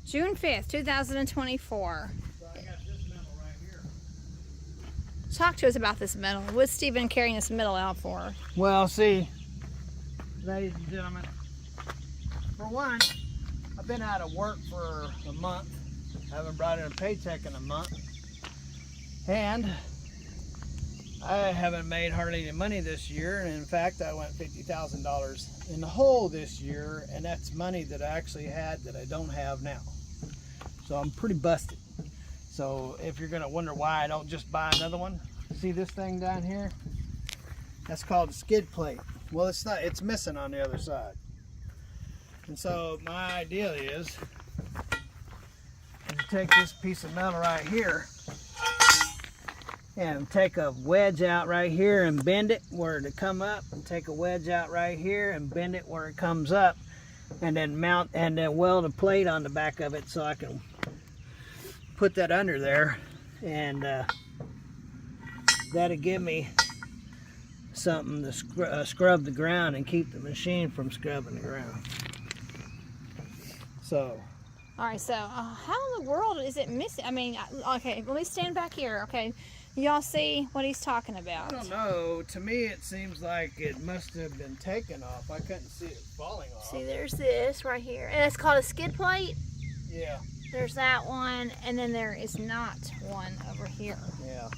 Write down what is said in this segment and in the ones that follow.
June 5th, 2024. So I got this metal right here. Talk to us about this metal. What's Stephen carrying this metal out for? Well, see, ladies and gentlemen, for one, I've been out of work for a month. I haven't brought in a paycheck in a month. And I haven't made hardly any money this year. And in fact, I went $50,000 in the hole this year. And that's money that I actually had that I don't have now. So I'm pretty busted. So if you're gonna wonder why I don't just buy another one, see this thing down here? That's called a skid plate. Well, it's not, it's missing on the other side. And so my idea is to take this piece of metal right here and take a wedge out right here and bend it where it come up, and take a wedge out right here and bend it where it comes up, and then mount and then weld a plate on the back of it so I can put that under there, and that'll give me something to scrub the ground and keep the machine from scrubbing the ground. So, All right, so how in the world is it missing? I mean, okay, let me stand back here. Okay, y'all see what he's talking about? I don't know. To me, it seems like it must have been taken off. I couldn't see it falling off. See, there's this right here, and it's called a skid plate. Yeah. There's that one, and then there is not one over here. Yeah.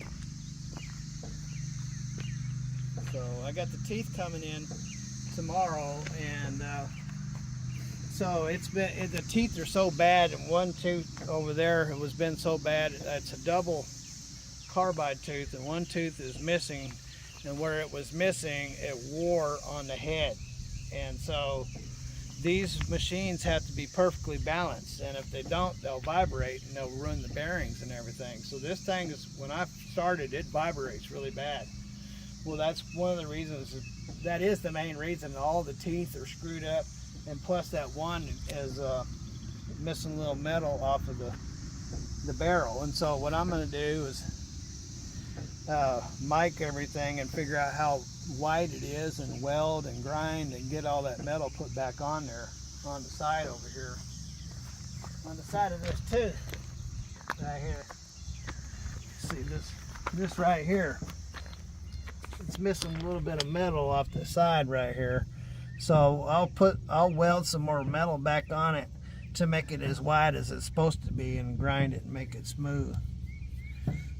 So I got the teeth coming in tomorrow, and so it's been, the teeth are so bad, and one tooth over there it was been so bad. It's a double carbide tooth, and one tooth is missing, and where it was missing, it wore on the head. And so these machines have to be perfectly balanced, and if they don't, they'll vibrate and they'll ruin the bearings and everything. So this thing is, when I started, it vibrates really bad. Well, that's one of the reasons, that is the main reason all the teeth are screwed up, and plus that one is missing a little metal off of the barrel. And so what I'm going to do is mic everything and figure out how wide it is, and weld and grind and get all that metal put back on there on the side over here, on the side of this tooth right here. See this right here, it's missing a little bit of metal off the side right here. So I'll weld some more metal back on it to make it as wide as it's supposed to be, and grind it and make it smooth,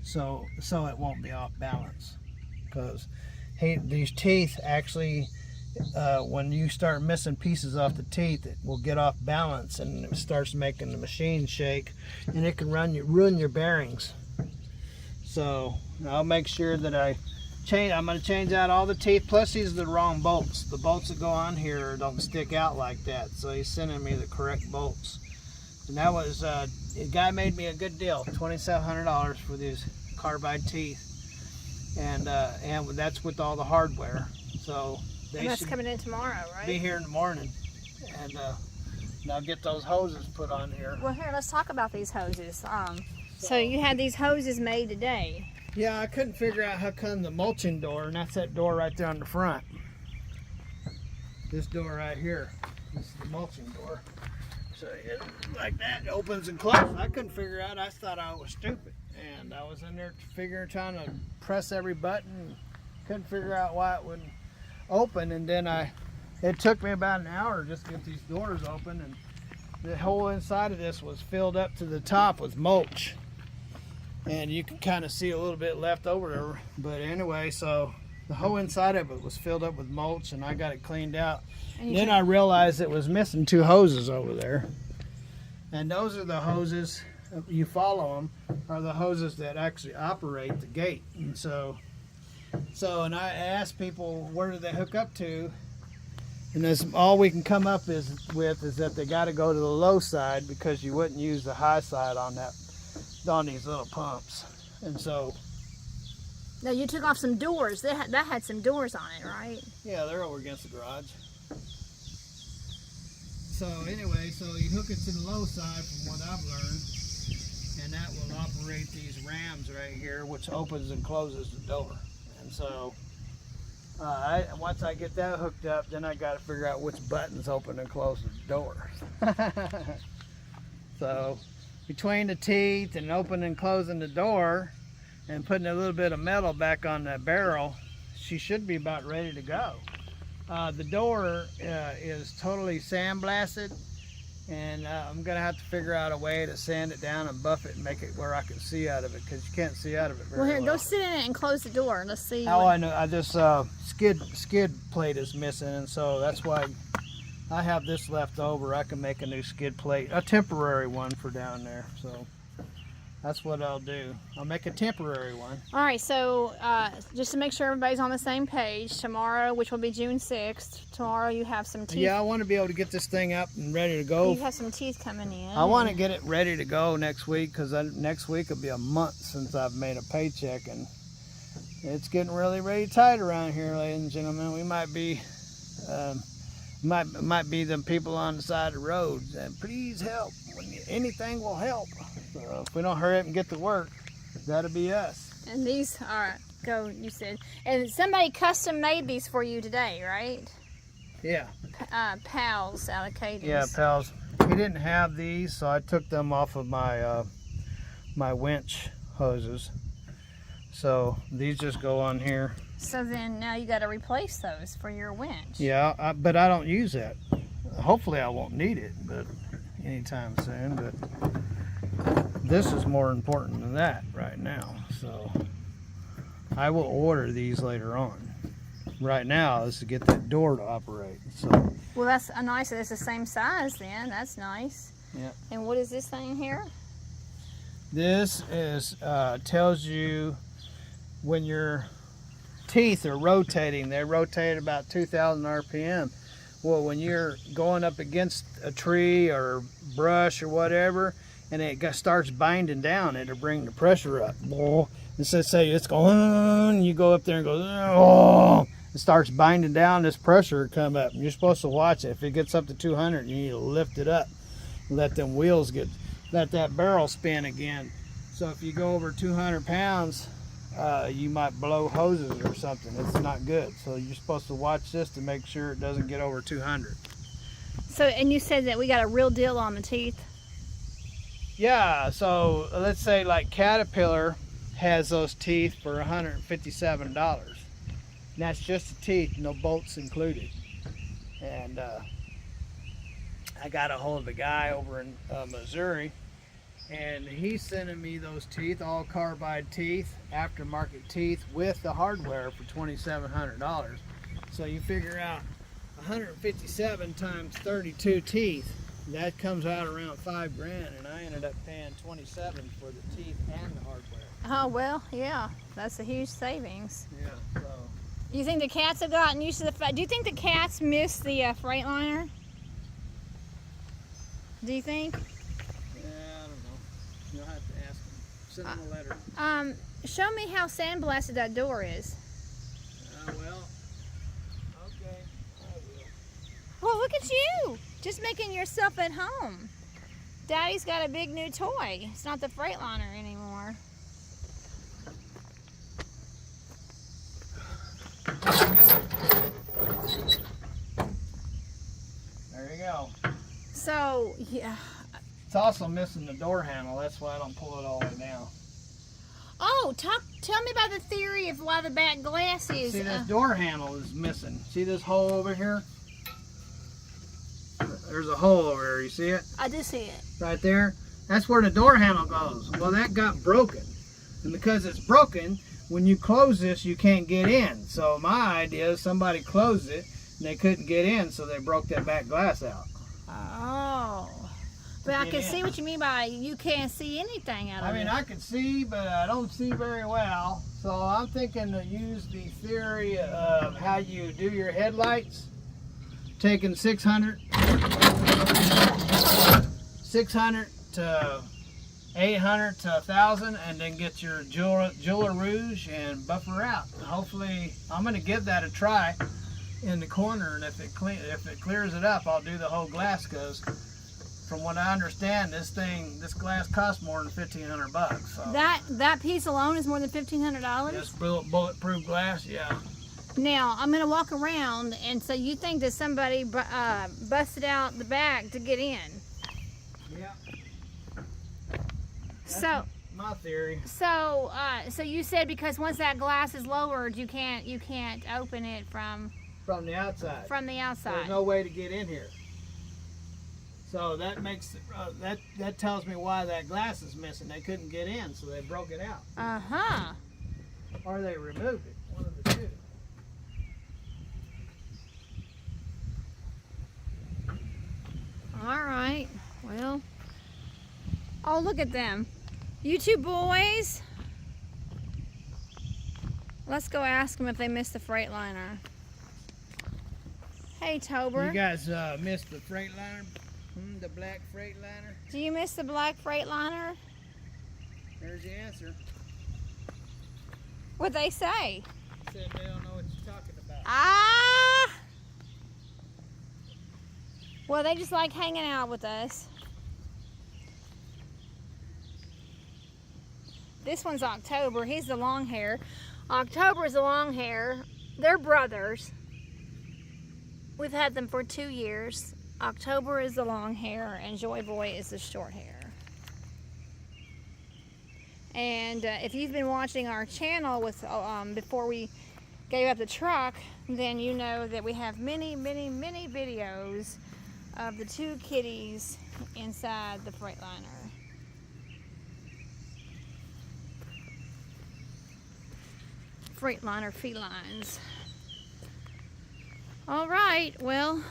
so it won't be off balance. Because these teeth actually, when you start missing pieces off the teeth, it will get off balance and it starts making the machine shake, and it can ruin your bearings. So I'll make sure that I'm going to change out all the teeth. Plus, these are the wrong bolts. The bolts that go on here don't stick out like that. So he's sending me the correct bolts. And that was, the guy made me a good deal, $2,700 for these carbide teeth. And that's with all the hardware. So And that's coming in tomorrow, right? Be here in the morning. And I'll get those hoses put on here. Well, here, let's talk about these hoses. So you had these hoses made today. Yeah, I couldn't figure out how come the mulching door, and that's that door right there on the front. This door right here, this is the mulching door. So it, like that, it opens and closes. I couldn't figure out, I thought I was stupid. And I was in there trying to press every button, couldn't figure out why it wouldn't open. And then it took me about an hour just to get these doors open, and the whole inside of this was filled up to the top with mulch. And you can kind of see a little bit left over there. But anyway, so the whole inside of it was filled up with mulch, and I got it cleaned out. Then I realized it was missing two hoses over there. And those are the hoses, you follow them, are the hoses that actually operate the gate. And and I asked people, where do they hook up to? And that's all we can come up with is that they got to go to the low side, because you wouldn't use the high side on these little pumps. And so now you took off some doors. That had some doors on it, right? Yeah, they're over against the garage. So anyway, so you hook it to the low side from what I've learned, and that will operate these rams right here, which opens and closes the door. And so once I get that hooked up, then I got to figure out which buttons open and close the door. So between the teeth and opening and closing the door and putting a little bit of metal back on that barrel, she should be about ready to go. The door is totally sandblasted, and I'm gonna have to figure out a way to sand it down and buff it and make it where I can see out of it, because you can't see out of it very well. Well, here, go sit in it and close the door. Let's see. Oh, I know. I just skid plate is missing, and so that's why I have this left over. I can make a new skid plate, a temporary one for down there. So that's what I'll do. I'll make a temporary one. All right, so just to make sure everybody's on the same page, tomorrow, which will be June 6th, tomorrow you have some teeth. Yeah, I want to be able to get this thing up and ready to go. You have some teeth coming in. I want to get it ready to go next week, because next week will be a month since I've made a paycheck, and it's getting really tight around here, ladies and gentlemen. We might be might be them people on the side of the road and please help. Anything will help. So if we don't hurry up and get to work, that'll be us. And these are, you said, and somebody custom made these for you today, right? Yeah. Pals out of Cadence. Yeah, Pals. He didn't have these, so I took them off of my my winch hoses. So these just go on here. So then now you got to replace those for your winch. Yeah, but I don't use that. Hopefully I won't need it, but anytime soon. But this is more important than that right now. So I will order these later on. Right now is to get that door to operate. So. Well, that's a nice. It's the same size then. That's nice. Yeah. And what is this thing here? This is tells you when your teeth are rotating. They rotate about 2,000 RPM. Well, when you're going up against a tree or brush or whatever, and it starts binding down, it'll bring the pressure up. And so say it's going, you go up there and go, oh, it starts binding down, this pressure will come up. And you're supposed to watch it. If it gets up to 200, you need to lift it up. Let them wheels let that barrel spin again. So if you go over 200 pounds, you might blow hoses or something. It's not good. So you're supposed to watch this to make sure it doesn't get over 200. So, and you said that we got a real deal on the teeth? Yeah, so let's say like Caterpillar has those teeth for $157. And that's just the teeth, no bolts included. And I got a hold of a guy over in Missouri, and he's sending me those teeth, all carbide teeth, aftermarket teeth with the hardware for $2,700. So you figure out 157 times 32 teeth, that comes out around $5,000, and I ended up paying $27 for the teeth and the hardware. Oh, well, yeah, that's a huge savings. Yeah. So. You think the cats have gotten used to the do you think the cats miss the Freightliner? Do you think? Yeah, I don't know. You'll have to ask them. Send them a letter. Show me how sandblasted that door is. Well, okay, I will. Well, look at you, just making yourself at home. Daddy's got a big new toy. It's not the Freightliner anymore. There you go. So, yeah. It's also missing the door handle. That's why I don't pull it all the way down. Oh, tell me about the theory of why the back glass is... See, this door handle is missing. See this hole over here? There's a hole over there. You see it? I do see it. Right there? That's where the door handle goes. Well, that got broken. And because it's broken, when you close this, you can't get in. So my idea is somebody closed it, and they couldn't get in, so they broke that back glass out. Oh. But I can see what you mean by you can't see anything out of it. I mean, I can see, but I don't see very well. So I'm thinking to use the theory of how you do your headlights. Taking 600 to 800 to 1,000, and then get your jeweler rouge and buffer out. And hopefully, I'm going to give that a try in the corner, and if it clears it up, I'll do the whole glass, because from what I understand, this glass costs more than $1,500. So. That piece alone is more than $1,500? This bulletproof glass, yeah. Now, I'm going to walk around, and so you think that somebody busted out the back to get in? Yeah. So my theory. So you said because once that glass is lowered, you can't open it from the outside. From the outside. There's no way to get in here. So that makes that tells me why that glass is missing. They couldn't get in, so they broke it out. Or they removed it. One of the two. All right. Well. Oh, look at them. You two boys. Let's go ask them if they missed the Freightliner. Hey, Tober. You guys missed the Freightliner? The black Freightliner? Do you miss the black Freightliner? There's the answer. What'd they say? Said they don't know what you're talking about. Ah! Well, they just like hanging out with us. This one's October. He's the long hair. October's the long hair. They're brothers. We've had them for 2 years. October is the long hair, and Joy Boy is the short hair. And if you've been watching our channel with before we gave up the truck, then you know that we have many, many, many videos of the two kitties inside the Freightliner. Freightliner felines. All right, well,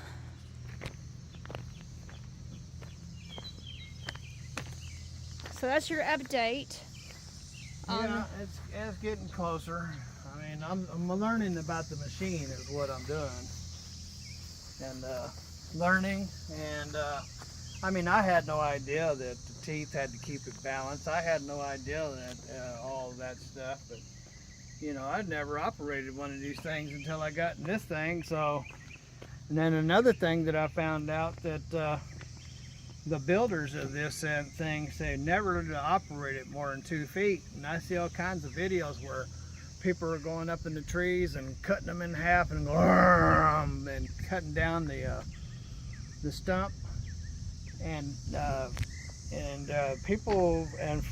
so that's your update. Yeah, it's getting closer. I mean, I'm learning about the machine is what I'm doing, and learning. And I mean, I had no idea that the teeth had to keep it balanced. I had no idea that all of that stuff. But you know, I'd never operated one of these things until I got in this thing. So, and then another thing that I found out that the builders of this thing say never to operate it more than 2 feet. And I see all kinds of videos where people are going up in the trees and cutting them in half and going and cutting down the stump. And people, and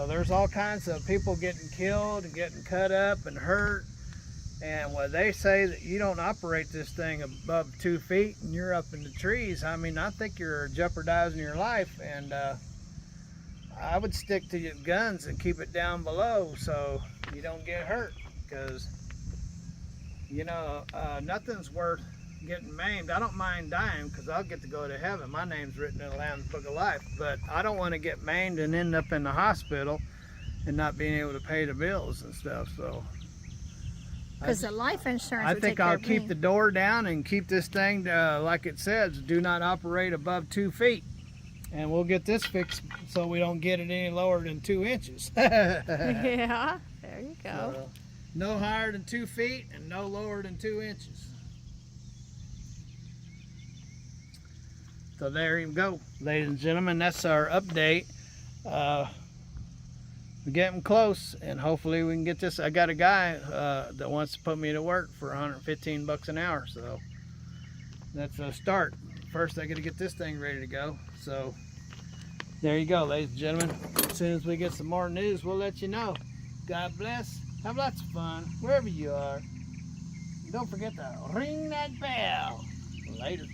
there's all kinds of people getting killed and getting cut up and hurt. And when they say that you don't operate this thing above 2 feet and you're up in the trees, I mean, I think you're jeopardizing your life. And I would stick to your guns and keep it down below so you don't get hurt. Because, you know, nothing's worth getting maimed. I don't mind dying because I'll get to go to heaven. My name's written in the Lamb's Book of Life. But I don't want to get maimed and end up in the hospital and not being able to pay the bills and stuff. So, because the life insurance. I think I'll keep the door down and keep this thing like it says, do not operate above 2 feet. And we'll get this fixed so we don't get it any lower than 2 inches. Yeah, there you go. No higher than 2 feet and no lower than 2 inches. So there you go, ladies and gentlemen. That's our update. We're getting close, and hopefully we can get this. I got a guy that wants to put me to work for 115 bucks an hour, so that's a start. First, I got to get this thing ready to go. So there you go, ladies and gentlemen. As soon as we get some more news, we'll let you know. God bless. Have lots of fun wherever you are. Don't forget to ring that bell. Later.